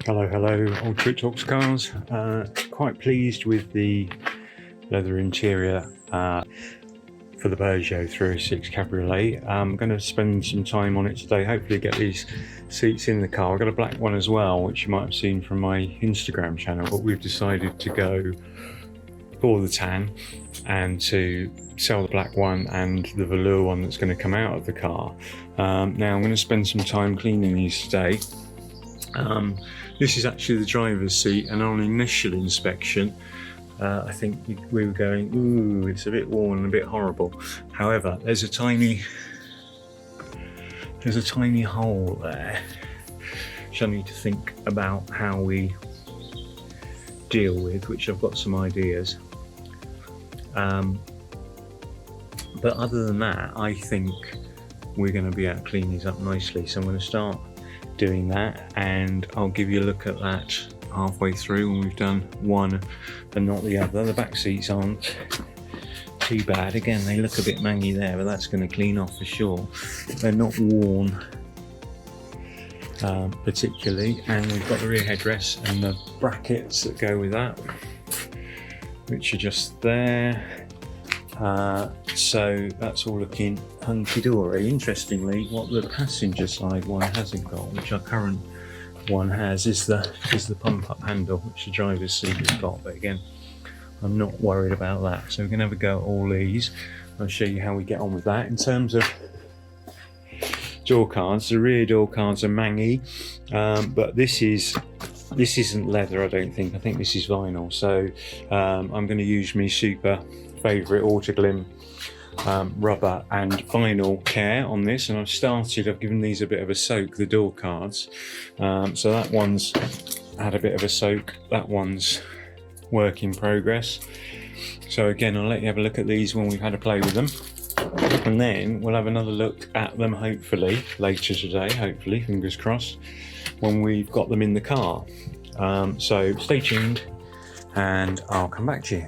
Hello, Old Trick Talks Cars. Quite pleased with the leather interior for the Peugeot 306 Cabriolet. I'm going to spend some time on it today, hopefully get these seats in the car. I've got a black one as well, which you might have seen from my Instagram channel, but we've decided to go for the tan and to sell the black one and the velour one that's going to come out of the car. Now I'm going to spend some time cleaning these today. This is actually the driver's seat, and on initial inspection I think we were going, ooh, it's a bit worn and a bit horrible. However, there's a tiny hole there which I need to think about how we deal with, which I've got some ideas. But other than that, I think we're going to be able to clean these up nicely. So I'm going to start doing that, and I'll give you a look at that halfway through when we've done one and not the other. The back seats aren't too bad. Again, they look a bit mangy there, but that's going to clean off for sure. They're not worn particularly, and we've got the rear headrest and the brackets that go with that, which are just there. So that's all looking hunky-dory. Interestingly, what the passenger side one hasn't got, which our current one has, is the pump-up handle, which the driver's seat has got. But again, I'm not worried about that. So we're going to have a go at all these. I'll show you how we get on with that. In terms of door cards, the rear door cards are mangy, but this isn't leather, I don't think. I think this is vinyl. So I'm going to use my super favourite Autoglim rubber and vinyl care on this, and I've given these a bit of a soak, the door cards. So that one's had a bit of a soak, that one's work in progress. So again, I'll let you have a look at these when we've had a play with them, and then we'll have another look at them hopefully later today, hopefully, fingers crossed, when we've got them in the car. So stay tuned and I'll come back to you.